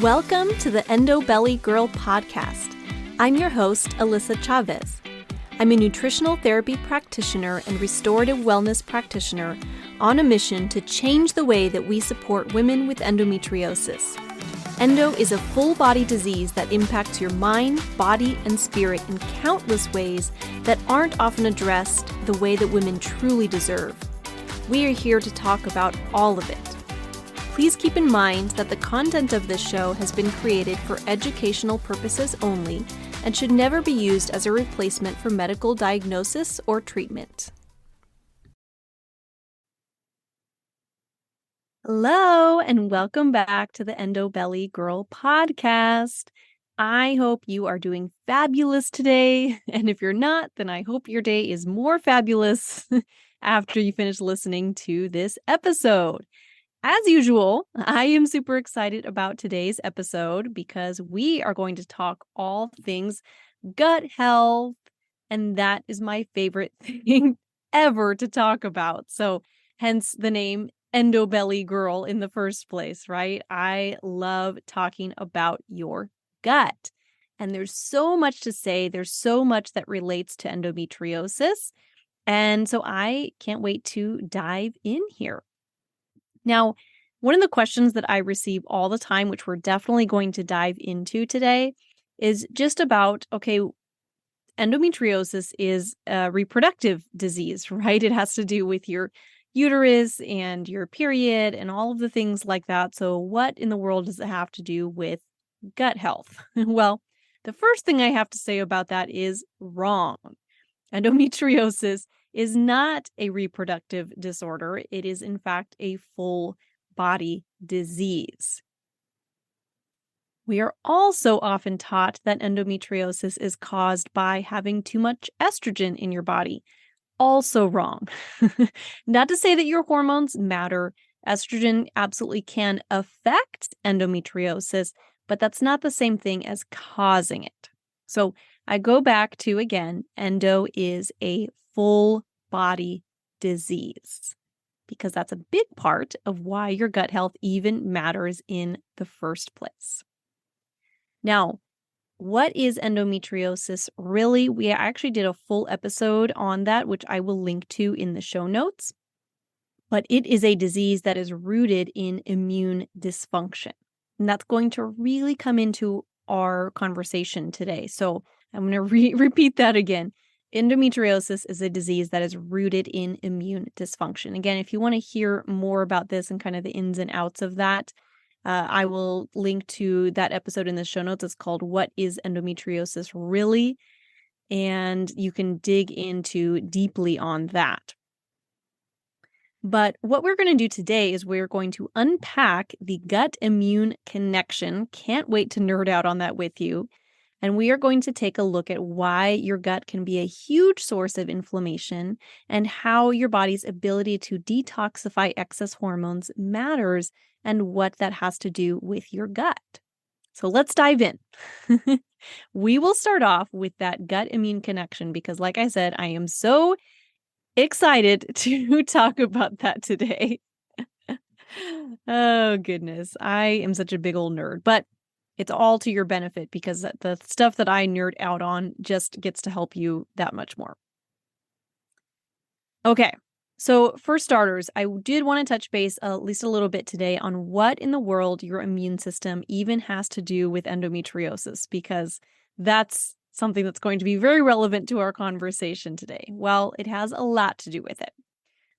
Welcome to the Endo Belly Girl podcast. I'm your host, Alyssa Chavez. I'm a nutritional therapy practitioner and restorative wellness practitioner on a mission to change the way that we support women with endometriosis. Endo is a full-body disease that impacts your mind, body, and spirit in countless ways that aren't often addressed the way that women truly deserve. We are here to talk about all of it. Please keep in mind that the content of this show has been created for educational purposes only and should never be used as a replacement for medical diagnosis or treatment. Hello, and welcome back to the Endo Belly Girl podcast. I hope you are doing fabulous today, and if you're not, then I hope your day is more fabulous after you finish listening to this episode. As usual, I am super excited about today's episode because we are going to talk all things gut health, and that is my favorite thing ever to talk about. So hence the name Endo Belly Girl in the first place, right? I love talking about your gut. And there's so much to say. There's so much that relates to endometriosis. And so I can't wait to dive in here. Now, one of the questions that I receive all the time, which we're definitely going to dive into today, is just about, okay, endometriosis is a reproductive disease, right? It has to do with your uterus and your period and all of the things like that. So what in the world does it have to do with gut health? Well, the first thing I have to say about that is wrong. Endometriosis is not a reproductive disorder. It is, in fact, a full body disease. We are also often taught that endometriosis is caused by having too much estrogen in your body. Also wrong. Not to say that your hormones matter. Estrogen absolutely can affect endometriosis, but that's not the same thing as causing it. So I go back to, again, endo is a full body disease because that's a big part of why your gut health even matters in the first place. Now, what is endometriosis really? We actually did a full episode on that, which I will link to in the show notes. But it is a disease that is rooted in immune dysfunction. And that's going to really come into our conversation today. So I'm going to repeat that again. Endometriosis is a disease that is rooted in immune dysfunction. Again, if you want to hear more about this and kind of the ins and outs of that, I will link to that episode in the show notes. It's called What is Endometriosis Really? And you can dig into deeply on that. But what we're going to do today is we're going to unpack the gut-immune connection. Can't wait to nerd out on that with you. And we are going to take a look at why your gut can be a huge source of inflammation and how your body's ability to detoxify excess hormones matters and what that has to do with your gut. So let's dive in. We will start off with that gut immune connection because, like I said, I am so excited to talk about that today. Oh, goodness. I am such a big old nerd, but it's all to your benefit because the stuff that I nerd out on just gets to help you that much more. Okay, so for starters, I did want to touch base at least a little bit today on what in the world your immune system even has to do with endometriosis, because that's something that's going to be very relevant to our conversation today. Well, it has a lot to do with it.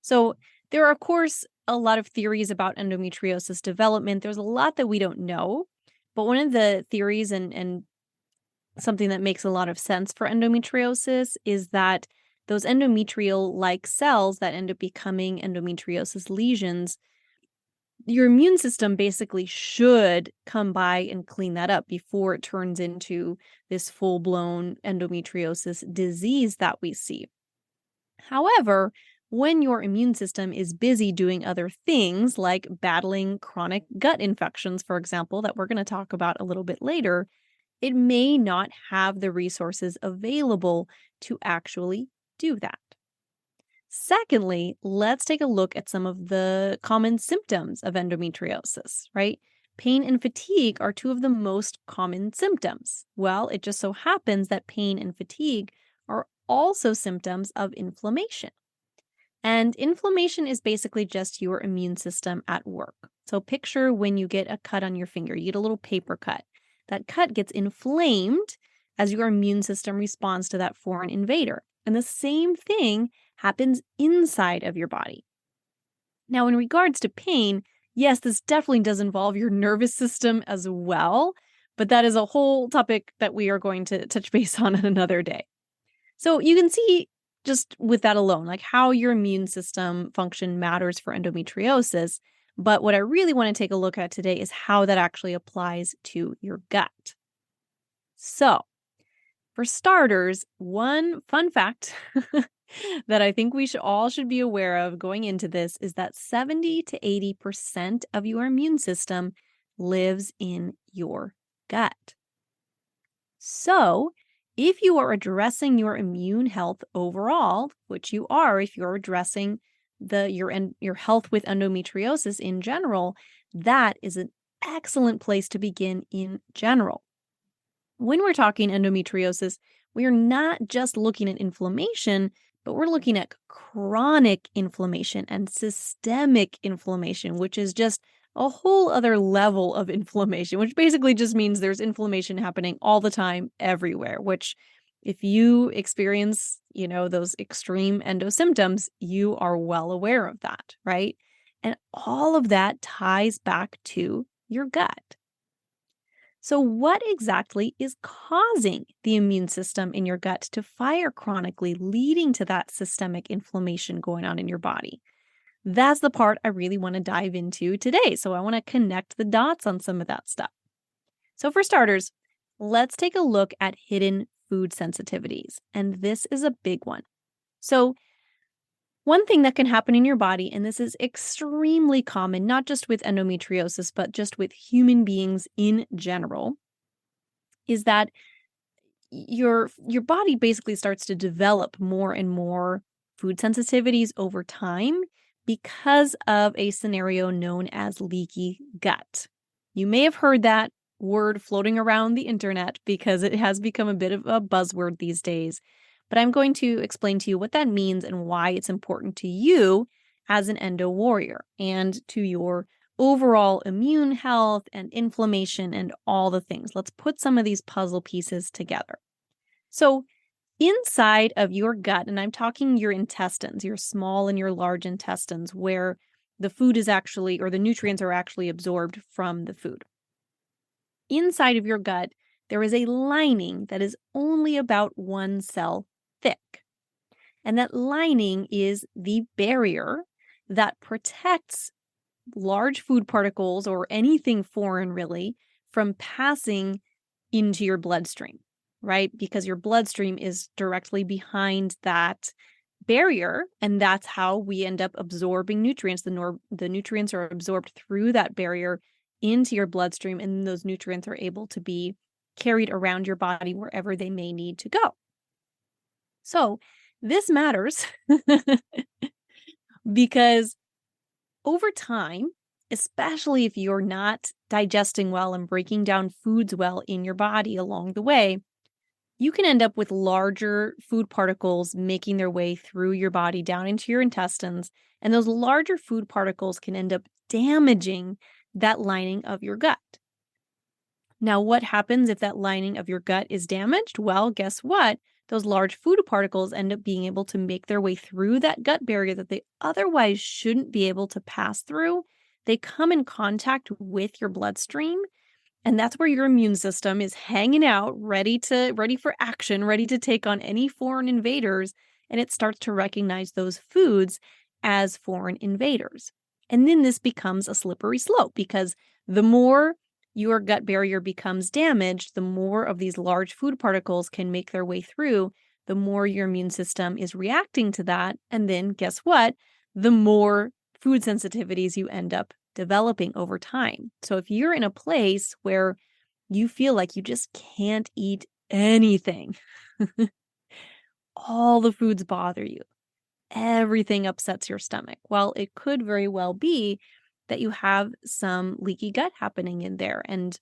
So there are, of course, a lot of theories about endometriosis development. There's a lot that we don't know. But one of the theories and something that makes a lot of sense for endometriosis is that those endometrial-like cells that end up becoming endometriosis lesions, your immune system basically should come by and clean that up before it turns into this full-blown endometriosis disease that we see. However, when your immune system is busy doing other things like battling chronic gut infections, for example, that we're going to talk about a little bit later, it may not have the resources available to actually do that. Secondly, let's take a look at some of the common symptoms of endometriosis, right? pain and fatigue are two of the most common symptoms. Well, it just so happens that pain and fatigue are also symptoms of inflammation. And inflammation is basically just your immune system at work. So picture when you get a cut on your finger, you get a little paper cut. That cut gets inflamed as your immune system responds to that foreign invader. And the same thing happens inside of your body. Now, in regards to pain, yes, this definitely does involve your nervous system as well, but that is a whole topic that we are going to touch base on another day. So you can see just with that alone, like how your immune system function matters for endometriosis. But what I really want to take a look at today is how that actually applies to your gut. So, for starters, one fun fact that I think we should be aware of going into this is that 70 to 80% of your immune system lives in your gut. So, if you are addressing your immune health overall, which you are if you're addressing your health with endometriosis in general, that is an excellent place to begin in general. When we're talking endometriosis, we are not just looking at inflammation, but we're looking at chronic inflammation and systemic inflammation, which is just a whole other level of inflammation, which basically just means there's inflammation happening all the time, everywhere, which if you experience, those extreme endo symptoms, you are well aware of that, right? And all of that ties back to your gut. So what exactly is causing the immune system in your gut to fire chronically, leading to that systemic inflammation going on in your body? That's the part I really want to dive into today. So I want to connect the dots on some of that stuff. So for starters, let's take a look at hidden food sensitivities. And this is a big one. So one thing that can happen in your body, and this is extremely common, not just with endometriosis, but just with human beings in general, is that your body basically starts to develop more and more food sensitivities over time because of a scenario known as leaky gut. You may have heard that word floating around the internet because it has become a bit of a buzzword these days. But I'm going to explain to you what that means and why it's important to you as an endo warrior and to your overall immune health and inflammation and all the things. Let's put some of these puzzle pieces together. So inside of your gut, and I'm talking your intestines, your small and your large intestines, where the food is actually, or the nutrients are actually absorbed from the food. Inside of your gut, there is a lining that is only about 1 cell thick. And that lining is the barrier that protects large food particles or anything foreign really from passing into your bloodstream, right? Because your bloodstream is directly behind that barrier, and that's how we end up absorbing nutrients. The nutrients are absorbed through that barrier into your bloodstream, and those nutrients are able to be carried around your body wherever they may need to go. So this matters because over time, especially if you're not digesting well and breaking down foods well in your body along the way, you can end up with larger food particles making their way through your body down into your intestines. And those larger food particles can end up damaging that lining of your gut. Now, what happens if that lining of your gut is damaged? Well, guess what? Those large food particles end up being able to make their way through that gut barrier that they otherwise shouldn't be able to pass through. They come in contact with your bloodstream, and that's where your immune system is hanging out, ready for action, ready to take on any foreign invaders, and it starts to recognize those foods as foreign invaders. And then this becomes a slippery slope because the more your gut barrier becomes damaged, the more of these large food particles can make their way through, the more your immune system is reacting to that. And then guess what? The more food sensitivities you end up developing over time. So if you're in a place where you feel like you just can't eat anything, all the foods bother you, everything upsets your stomach, well, it could very well be that you have some leaky gut happening in there and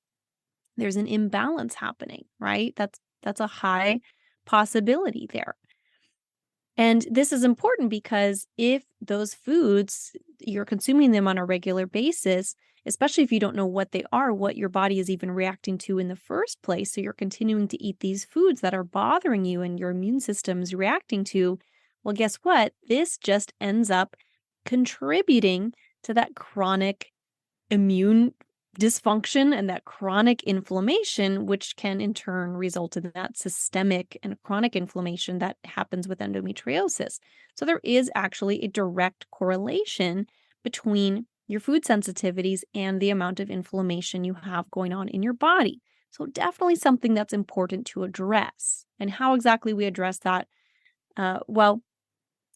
there's an imbalance happening, right? That's a high possibility there. And this is important because if those foods, you're consuming them on a regular basis, especially if you don't know what they are, what your body is even reacting to in the first place. So you're continuing to eat these foods that are bothering you and your immune system's reacting to. Well, guess what? This just ends up contributing to that chronic immune dysfunction and that chronic inflammation, which can in turn result in that systemic and chronic inflammation that happens with endometriosis. So there is actually a direct correlation between your food sensitivities and the amount of inflammation you have going on in your body. So definitely something that's important to address. And how exactly we address that? Well,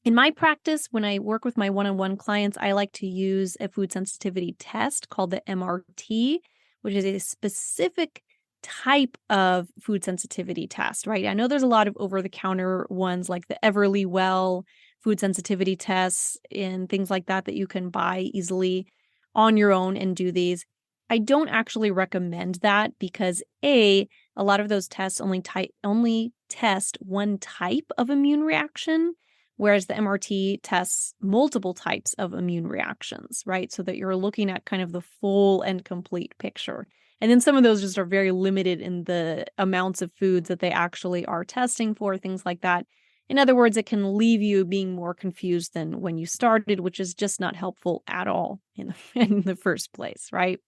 in my practice, when I work with my one-on-one clients, I like to use a food sensitivity test called the MRT, which is a specific type of food sensitivity test, right? I know there's a lot of over-the-counter ones like the Everlywell food sensitivity tests and things like that that you can buy easily on your own and do these. I don't actually recommend that because a lot of those tests only test one type of immune reaction, whereas the MRT tests multiple types of immune reactions, right? So that you're looking at kind of the full and complete picture. And then some of those just are very limited in the amounts of foods that they actually are testing for, things like that. In other words, it can leave you being more confused than when you started, which is just not helpful at all in the first place, right?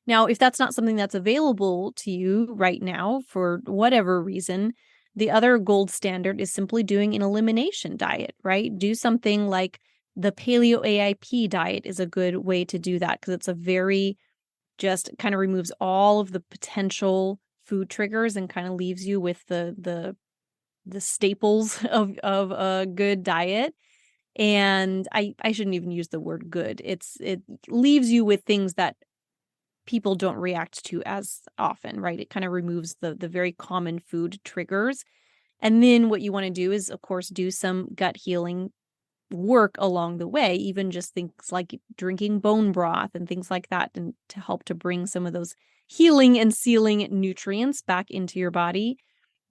Now, if that's not something that's available to you right now for whatever reason, the other gold standard is simply doing an elimination diet, right? Do something like the Paleo AIP diet is a good way to do that because it's a very just kind of removes all of the potential food triggers and kind of leaves you with the staples of a good diet. And I shouldn't even use the word good. It leaves you with things that people don't react to as often, right? It kind of removes the very common food triggers. And then what you want to do is, of course, do some gut healing work along the way, even just things like drinking bone broth and things like that, and to help to bring some of those healing and sealing nutrients back into your body.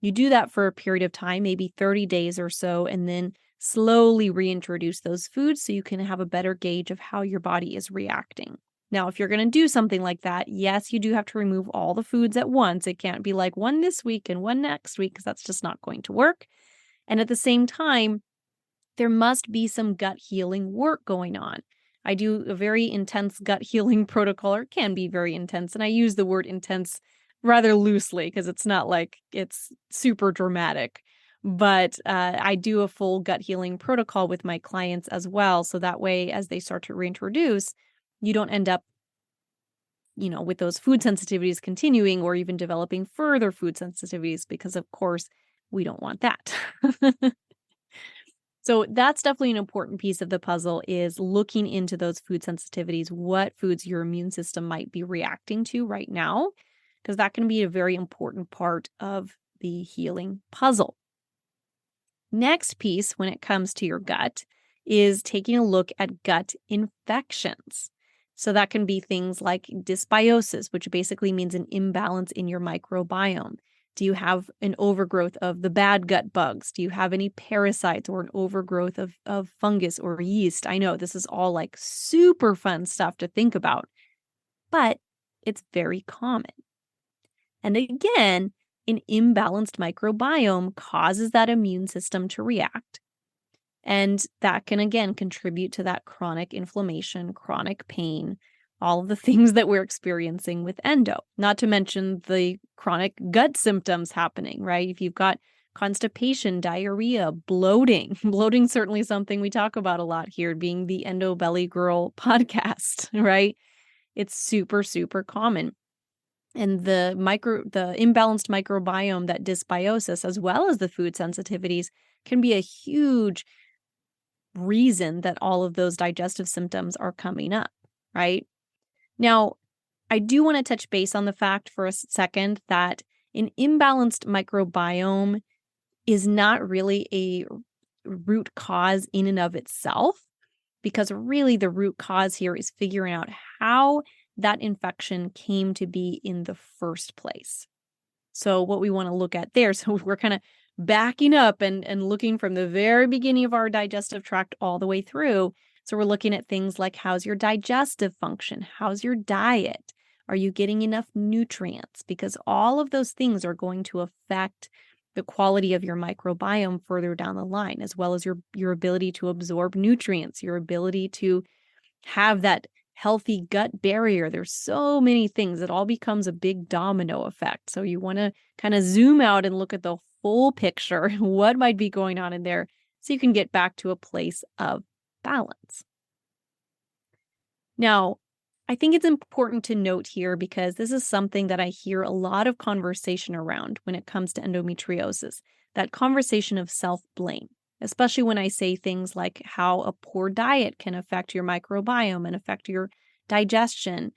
You do that for a period of time, maybe 30 days or so, and then slowly reintroduce those foods so you can have a better gauge of how your body is reacting. Now, if you're going to do something like that, yes, you do have to remove all the foods at once. It can't be like one this week and one next week because that's just not going to work. And at the same time, there must be some gut healing work going on. I do a very intense gut healing protocol, or it can be very intense. And I use the word intense rather loosely because it's not like it's super dramatic. But I do a full gut healing protocol with my clients as well. So that way, as they start to reintroduce, you don't end up, with those food sensitivities continuing or even developing further food sensitivities because, of course, we don't want that. So that's definitely an important piece of the puzzle is looking into those food sensitivities, what foods your immune system might be reacting to right now, because that can be a very important part of the healing puzzle. Next piece when it comes to your gut is taking a look at gut infections. So that can be things like dysbiosis, which basically means an imbalance in your microbiome. Do you have an overgrowth of the bad gut bugs? Do you have any parasites or an overgrowth of fungus or yeast? I know this is all like super fun stuff to think about, but it's very common. And again, an imbalanced microbiome causes that immune system to react. And that can, again, contribute to that chronic inflammation, chronic pain, all of the things that we're experiencing with endo, not to mention the chronic gut symptoms happening, right? If you've got constipation, diarrhea, bloating, bloating certainly something we talk about a lot here, being the Endo Belly Girl podcast, right? It's super, super common. And the imbalanced microbiome, that dysbiosis, as well as the food sensitivities, can be a huge reason that all of those digestive symptoms are coming up, right? Now, I do want to touch base on the fact for a second that an imbalanced microbiome is not really a root cause in and of itself. because really the root cause here is figuring out how that infection came to be in the first place. So what we want to look at there, so we're kind of backing up and looking from the very beginning of our digestive tract all the way through. So we're looking at things like, how's your digestive function? How's your diet? Are you getting enough nutrients? Because all of those things are going to affect the quality of your microbiome further down the line, as well as your ability to absorb nutrients, your ability to have that healthy gut barrier. There's so many things. It all becomes a big domino effect. So you want to kind of zoom out and look at the full picture, what might be going on in there, so you can get back to a place of balance. Now, I think it's important to note here, because this is something that I hear a lot of conversation around when it comes to endometriosis, that conversation of self-blame, especially when I say things like how a poor diet can affect your microbiome and affect your digestion.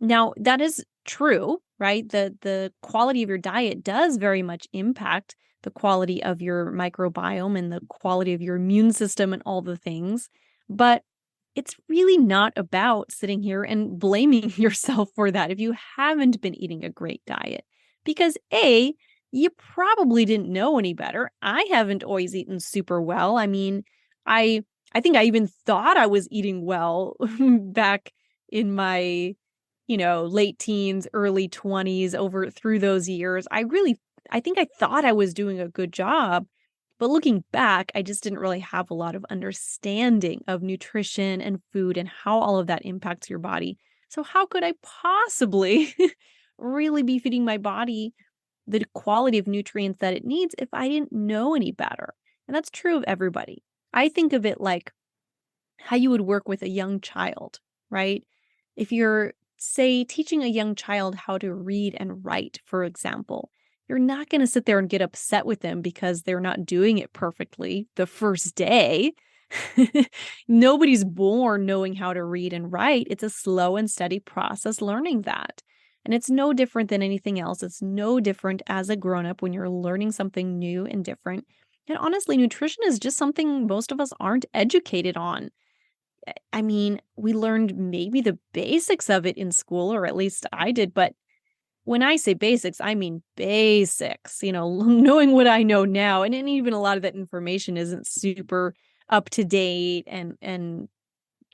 Now, that is true, right? The quality of your diet does very much impact the quality of your microbiome and the quality of your immune system and all the things. But it's really not about sitting here and blaming yourself for that if you haven't been eating a great diet. Because A, you probably didn't know any better. I haven't always eaten super well. I mean, I think I even thought I was eating well back in my, late teens, early 20s, over through those years. I think I thought I was doing a good job. But looking back, I just didn't really have a lot of understanding of nutrition and food and how all of that impacts your body. So how could I possibly really be feeding my body the quality of nutrients that it needs if I didn't know any better? And that's true of everybody. I think of it like how you would work with a young child, right? If you're, say, teaching a young child how to read and write, for example, you're not going to sit there and get upset with them because they're not doing it perfectly the first day. Nobody's born knowing how to read and write. It's a slow and steady process learning that. And it's no different than anything else. It's no different as a grown-up when you're learning something new and different. And honestly, nutrition is just something most of us aren't educated on. I mean, we learned maybe the basics of it in school, or at least I did, but when I say basics, I mean basics, knowing what I know now. And even a lot of that information isn't super up to date and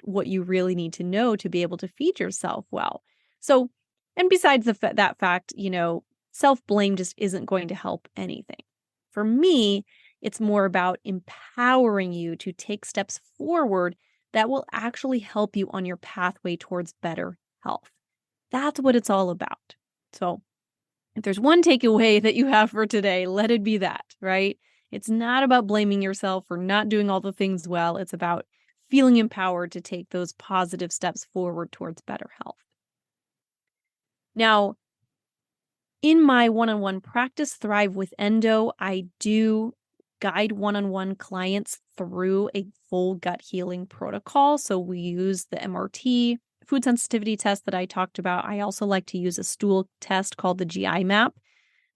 what you really need to know to be able to feed yourself well. So, and besides that fact, self-blame just isn't going to help anything. For me, it's more about empowering you to take steps forward that will actually help you on your pathway towards better health. That's what it's all about. So if there's one takeaway that you have for today, let it be that, right? It's not about blaming yourself for not doing all the things well. It's about feeling empowered to take those positive steps forward towards better health. Now, in my one-on-one practice, Thrive with Endo, I do guide one-on-one clients through a full gut healing protocol. So we use the MRT, food sensitivity test that I talked about. I also like to use a stool test called the GI map,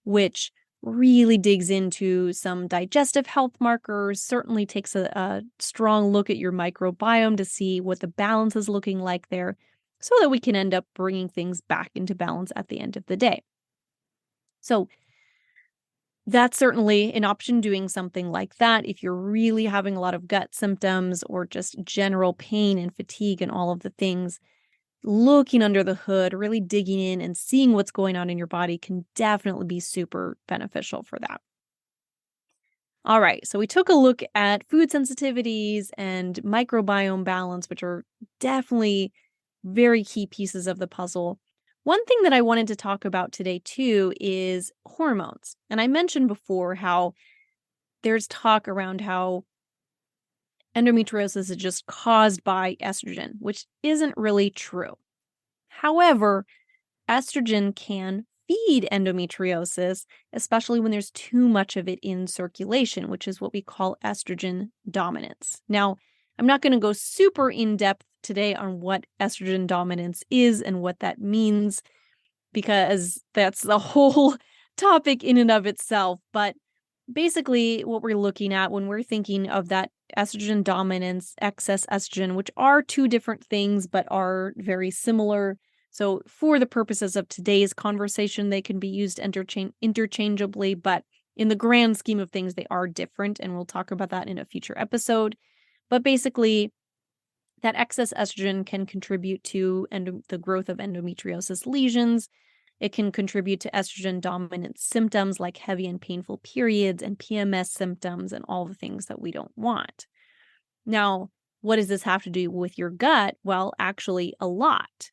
which really digs into some digestive health markers, certainly takes a strong look at your microbiome to see what the balance is looking like there, so that we can end up bringing things back into balance at the end of the day. So that's certainly an option, doing something like that if you're really having a lot of gut symptoms or just general pain and fatigue and all of the things. Looking under the hood, really digging in and seeing what's going on in your body can definitely be super beneficial for that. All right, so we took a look at food sensitivities and microbiome balance, which are definitely very key pieces of the puzzle. One thing that I wanted to talk about today too is hormones. And I mentioned before how there's talk around how endometriosis is just caused by estrogen, which isn't really true. However, estrogen can feed endometriosis, especially when there's too much of it in circulation, which is what we call estrogen dominance. Now, I'm not going to go super in depth today on what estrogen dominance is and what that means, because that's the whole topic in and of itself. But basically, what we're looking at when we're thinking of that estrogen dominance, excess estrogen, which are two different things but are very similar. So for the purposes of today's conversation, they can be used interchangeably, but in the grand scheme of things, they are different, and we'll talk about that in a future episode. But basically, that excess estrogen can contribute to the growth of endometriosis lesions. It can contribute to estrogen-dominant symptoms like heavy and painful periods and PMS symptoms and all the things that we don't want. Now, what does this have to do with your gut? Well, actually, a lot.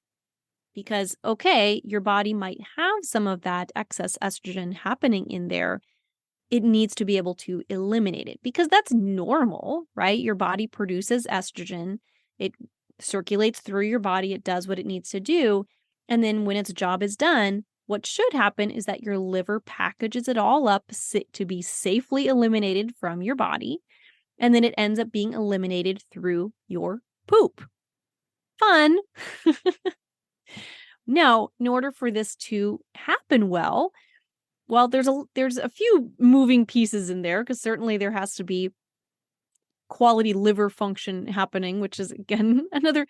Because, okay, your body might have some of that excess estrogen happening in there. It needs to be able to eliminate it because that's normal, right? Your body produces estrogen. It circulates through your body. It does what it needs to do. And then when its job is done, what should happen is that your liver packages it all up to be safely eliminated from your body. And then it ends up being eliminated through your poop. Fun. Now, in order for this to happen well, there's a few moving pieces in there because certainly there has to be quality liver function happening, which is, again, another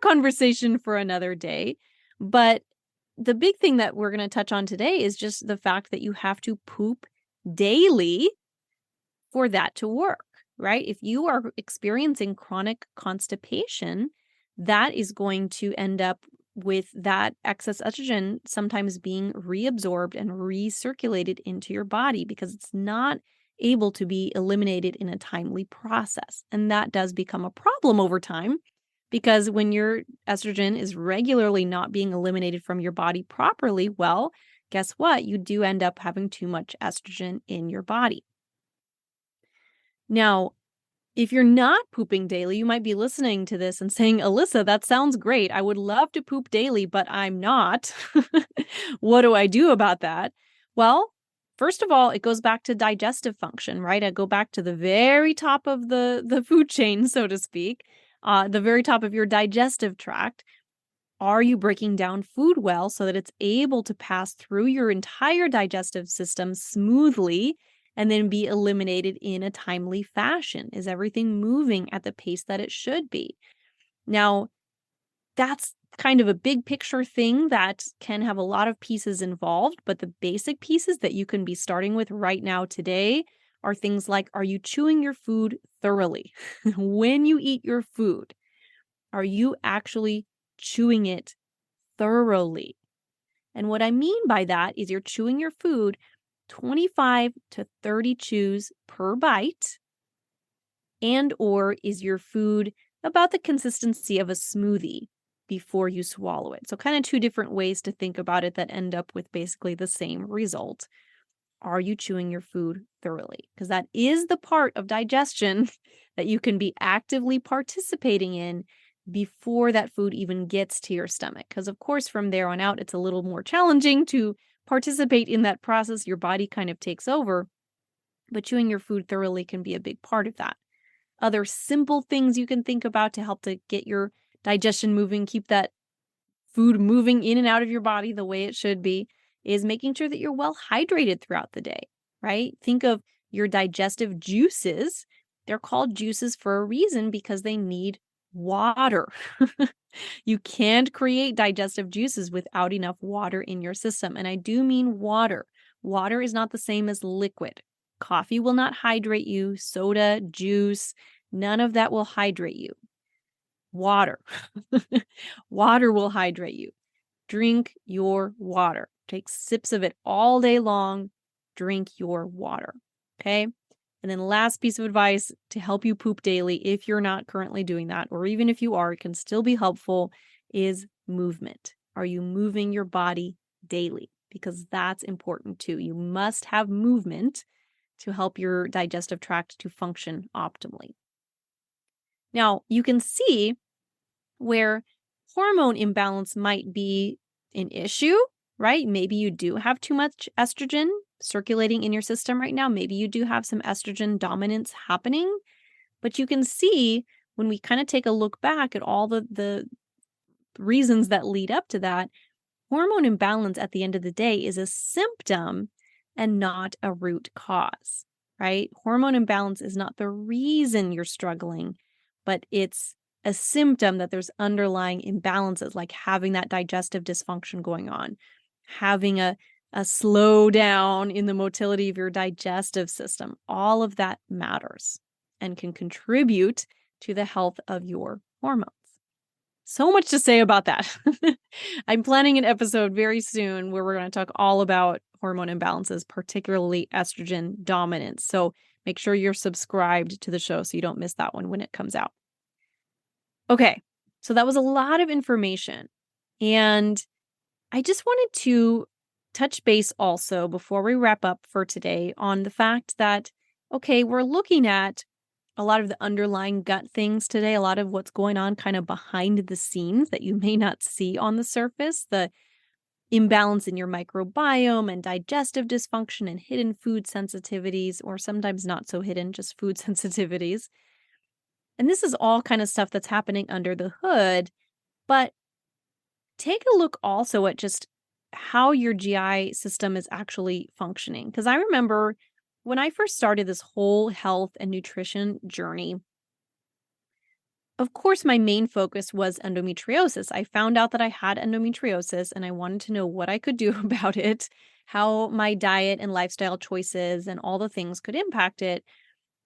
conversation for another day. But the big thing that we're going to touch on today is just the fact that you have to poop daily for that to work, right? If you are experiencing chronic constipation, that is going to end up with that excess estrogen sometimes being reabsorbed and recirculated into your body because it's not able to be eliminated in a timely process. And that does become a problem over time because when your estrogen is regularly not being eliminated from your body properly, well, guess what? You do end up having too much estrogen in your body. Now, if you're not pooping daily, you might be listening to this and saying, Alyssa, that sounds great. I would love to poop daily, but I'm not. What do I do about that? Well, first of all, it goes back to digestive function, right? I go back to the very top of the food chain, so to speak, the very top of your digestive tract. Are you breaking down food well so that it's able to pass through your entire digestive system smoothly and then be eliminated in a timely fashion? Is everything moving at the pace that it should be? Now, that's kind of a big picture thing that can have a lot of pieces involved, but the basic pieces that you can be starting with right now today are things like, are you chewing your food thoroughly? When you eat your food, are you actually chewing it thoroughly? And what I mean by that is you're chewing your food 25 to 30 chews per bite, and or is your food about the consistency of a smoothie before you swallow it? So kind of two different ways to think about it that end up with basically the same result. Are you chewing your food thoroughly? Because that is the part of digestion that you can be actively participating in before that food even gets to your stomach. Because of course, from there on out, it's a little more challenging to participate in that process. Your body kind of takes over, but chewing your food thoroughly can be a big part of that. Other simple things you can think about to help to get your digestion moving, keep that food moving in and out of your body the way it should be, is making sure that you're well hydrated throughout the day, right? Think of your digestive juices. They're called juices for a reason because they need water. You can't create digestive juices without enough water in your system. And I do mean water. Water is not the same as liquid. Coffee will not hydrate you. Soda, juice, none of that will hydrate you. Water. Water will hydrate you. Drink your water. Take sips of it all day long. Drink your water. Okay? And then last piece of advice to help you poop daily, if you're not currently doing that, or even if you are, it can still be helpful, is movement. Are you moving your body daily? Because that's important too. You must have movement to help your digestive tract to function optimally. Now, you can see where hormone imbalance might be an issue, right? Maybe you do have too much estrogen circulating in your system right now. Maybe you do have some estrogen dominance happening, but you can see when we kind of take a look back at all the reasons that lead up to that, hormone imbalance at the end of the day is a symptom and not a root cause, right? Hormone imbalance is not the reason you're struggling, but it's a symptom that there's underlying imbalances, like having that digestive dysfunction going on, having a slowdown in the motility of your digestive system. All of that matters and can contribute to the health of your hormones. So much to say about that. I'm planning an episode very soon where we're going to talk all about hormone imbalances, particularly estrogen dominance. So make sure you're subscribed to the show so you don't miss that one when it comes out. Okay, so that was a lot of information. And I just wanted to touch base also before we wrap up for today on the fact that, okay, we're looking at a lot of the underlying gut things today, a lot of what's going on kind of behind the scenes that you may not see on the surface, the imbalance in your microbiome and digestive dysfunction and hidden food sensitivities, or sometimes not so hidden, just food sensitivities. And this is all kind of stuff that's happening under the hood, but take a look also at just how your GI system is actually functioning. Because I remember when I first started this whole health and nutrition journey, of course, my main focus was endometriosis. I found out that I had endometriosis and I wanted to know what I could do about it, how my diet and lifestyle choices and all the things could impact it.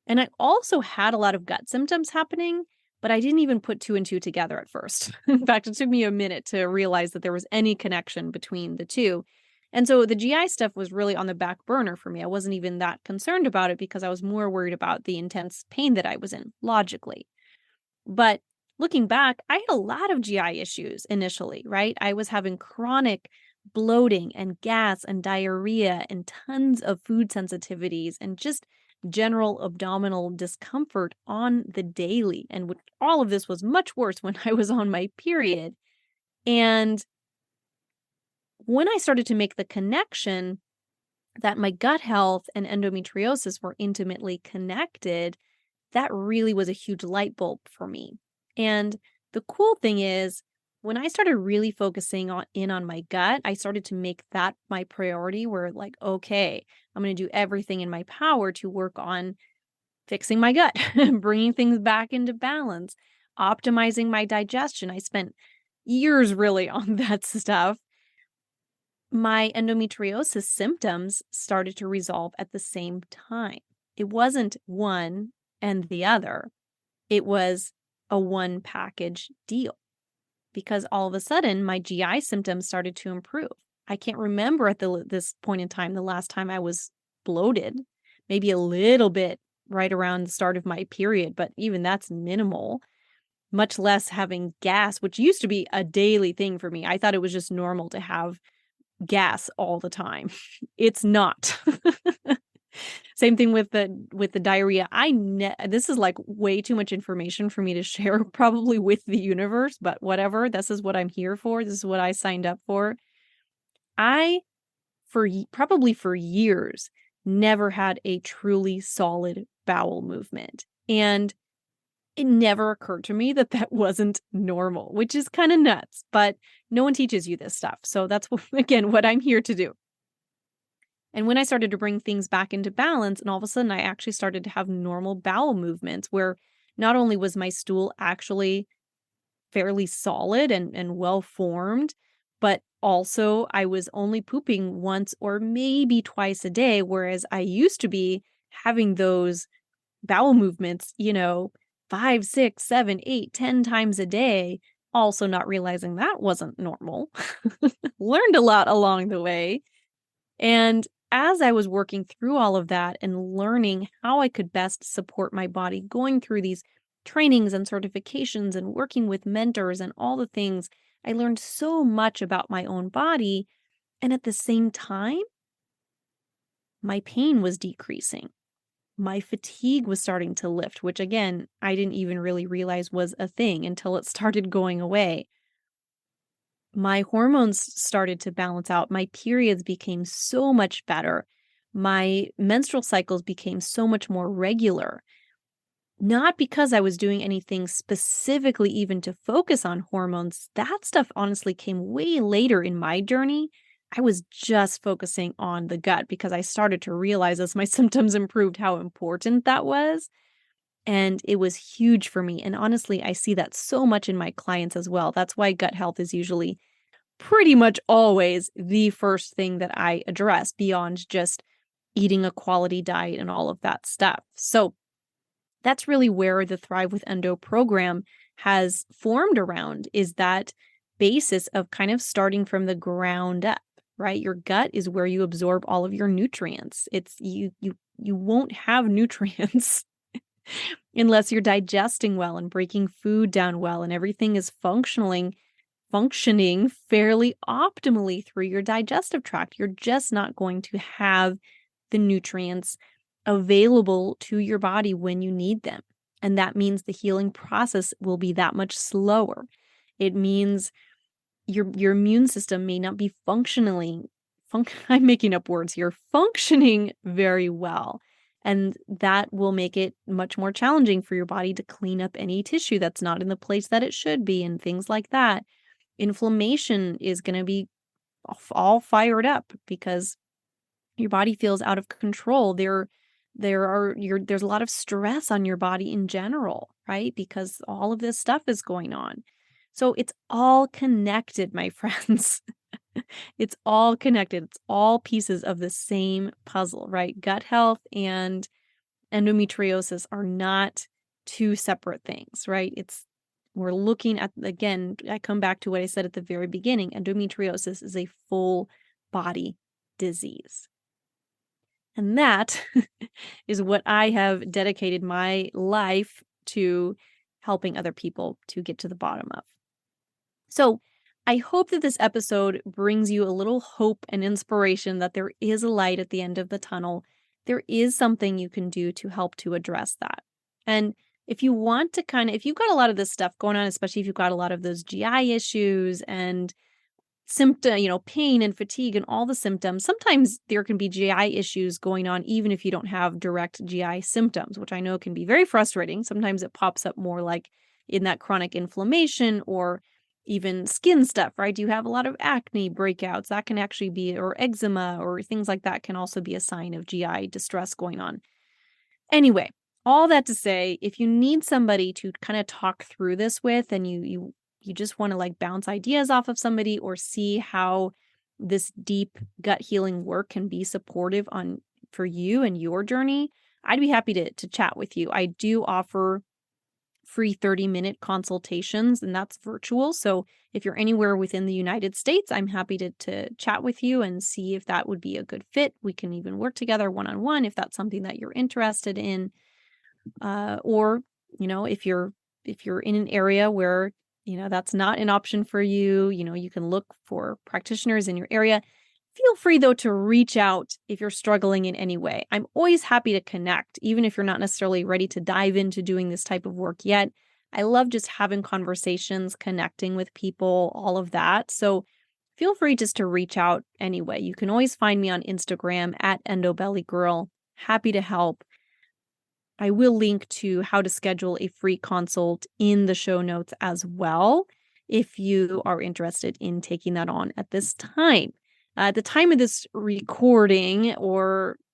And I also had a lot of gut symptoms happening, but I didn't even put 2 and 2 together at first. In fact, it took me a minute to realize that there was any connection between the two. And so the GI stuff was really on the back burner for me. I wasn't even that concerned about it because I was more worried about the intense pain that I was in, logically. But looking back, I had a lot of GI issues initially, right? I was having chronic bloating and gas and diarrhea and tons of food sensitivities and just general abdominal discomfort on the daily. And all of this was much worse when I was on my period. And when I started to make the connection that my gut health and endometriosis were intimately connected, that really was a huge light bulb for me. And the cool thing is, when I started really focusing on my gut, I started to make that my priority where like, okay, I'm going to do everything in my power to work on fixing my gut, bringing things back into balance, optimizing my digestion. I spent years really on that stuff. My endometriosis symptoms started to resolve at the same time. It wasn't one and the other. It was a one package deal because all of a sudden my GI symptoms started to improve. I can't remember at this point in time the last time I was bloated, maybe a little bit right around the start of my period, but even that's minimal, much less having gas, which used to be a daily thing for me. I thought it was just normal to have gas all the time. It's not. Same thing with the diarrhea. This is like way too much information for me to share probably with the universe, but whatever. This is what I'm here for. This is what I signed up for. Probably for years, never had a truly solid bowel movement. And it never occurred to me that that wasn't normal, which is kind of nuts, but no one teaches you this stuff. So that's, again, what I'm here to do. And when I started to bring things back into balance, and all of a sudden I actually started to have normal bowel movements where not only was my stool actually fairly solid and well formed, but also I was only pooping once or maybe twice a day, whereas I used to be having those bowel movements, 5, 6, 7, 8, 10 times a day, also not realizing that wasn't normal. Learned a lot along the way. And as I was working through all of that and learning how I could best support my body, going through these trainings and certifications and working with mentors and all the things, I learned so much about my own body. And at the same time, my pain was decreasing. My fatigue was starting to lift, which again, I didn't even really realize was a thing until it started going away. My hormones started to balance out. My periods became so much better. My menstrual cycles became so much more regular. Not because I was doing anything specifically even to focus on hormones. That stuff honestly came way later in my journey. I was just focusing on the gut because I started to realize as my symptoms improved how important that was. And it was huge for me. And honestly, I see that so much in my clients as well. That's why gut health is usually pretty much always the first thing that I address beyond just eating a quality diet and all of that stuff. So that's really where the Thrive with Endo program has formed around, is that basis of kind of starting from the ground up, right? Your gut is where you absorb all of your nutrients. It's you won't have nutrients unless you're digesting well and breaking food down well and everything is functioning fairly optimally through your digestive tract. You're just not going to have the nutrients available to your body when you need them. And that means the healing process will be that much slower. It means your immune system may not be I'm making up words here, functioning very well. And that will make it much more challenging for your body to clean up any tissue that's not in the place that it should be and things like that. Inflammation is going to be all fired up because your body feels out of control. There's a lot of stress on your body in general, right? Because all of this stuff is going on. So it's all connected, my friends. It's all connected. It's all pieces of the same puzzle, right? Gut health and endometriosis are not two separate things, right? We're looking at, again, I come back to what I said at the very beginning. Endometriosis is a full body disease. And that is what I have dedicated my life to helping other people to get to the bottom of. So I hope that this episode brings you a little hope and inspiration that there is a light at the end of the tunnel. There is something you can do to help to address that. And if you want to if you've got a lot of this stuff going on, especially if you've got a lot of those GI issues and pain and fatigue and all the symptoms, sometimes there can be GI issues going on even if you don't have direct GI symptoms, which I know can be very frustrating. Sometimes it pops up more like in that chronic inflammation or even skin stuff, right? Do you have a lot of acne breakouts? That can actually be, or eczema or things like that can also be a sign of GI distress going on. Anyway, all that to say, if you need somebody to kind of talk through this with, and you just want to like bounce ideas off of somebody or see how this deep gut healing work can be supportive for you and your journey, I'd be happy to chat with you. I do offer free 30-minute consultations, and that's virtual. So if you're anywhere within the United States, I'm happy to chat with you and see if that would be a good fit. We can even work together one-on-one if that's something that you're interested in. Or, if you're in an area where, that's not an option for you, you can look for practitioners in your area. Feel free, though, to reach out if you're struggling in any way. I'm always happy to connect, even if you're not necessarily ready to dive into doing this type of work yet. I love just having conversations, connecting with people, all of that. So feel free just to reach out anyway. You can always find me on Instagram at EndoBellyGirl. Happy to help. I will link to how to schedule a free consult in the show notes as well, if you are interested in taking that on at this time. At the time of this recording,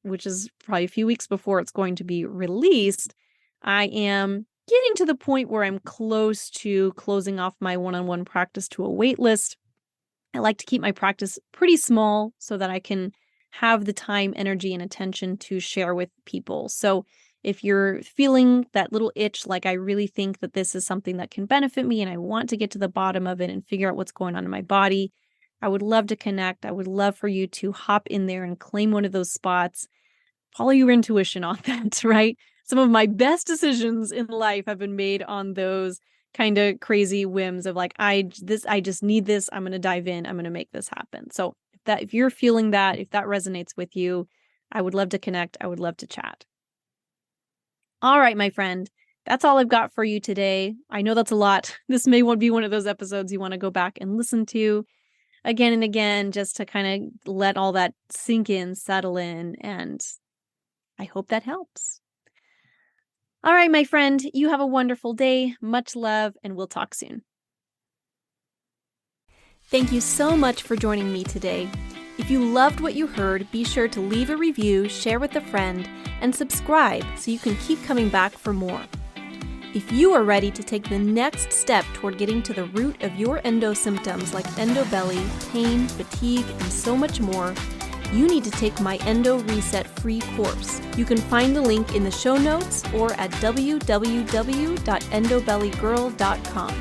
which is probably a few weeks before it's going to be released, I am getting to the point where I'm close to closing off my one-on-one practice to a wait list. I like to keep my practice pretty small so that I can have the time, energy, and attention to share with people. So if you're feeling that little itch, like I really think that this is something that can benefit me and I want to get to the bottom of it and figure out what's going on in my body, I would love to connect. I would love for you to hop in there and claim one of those spots. Follow your intuition on that, right? Some of my best decisions in life have been made on those kind of crazy whims of like, I just need this. I'm going to dive in. I'm going to make this happen. So if you're feeling that, if that resonates with you, I would love to connect. I would love to chat. All right, my friend, that's all I've got for you today. I know that's a lot. This may be one of those episodes you want to go back and listen to again and again, just to kind of let all that sink in, settle in, and I hope that helps. All right, my friend, you have a wonderful day. Much love, and we'll talk soon. Thank you so much for joining me today. If you loved what you heard, be sure to leave a review, share with a friend, and subscribe so you can keep coming back for more. If you are ready to take the next step toward getting to the root of your endo symptoms like endo belly, pain, fatigue, and so much more, you need to take my Endo Reset free course. You can find the link in the show notes or at www.endobellygirl.com.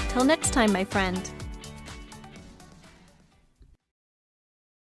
Till next time, my friend.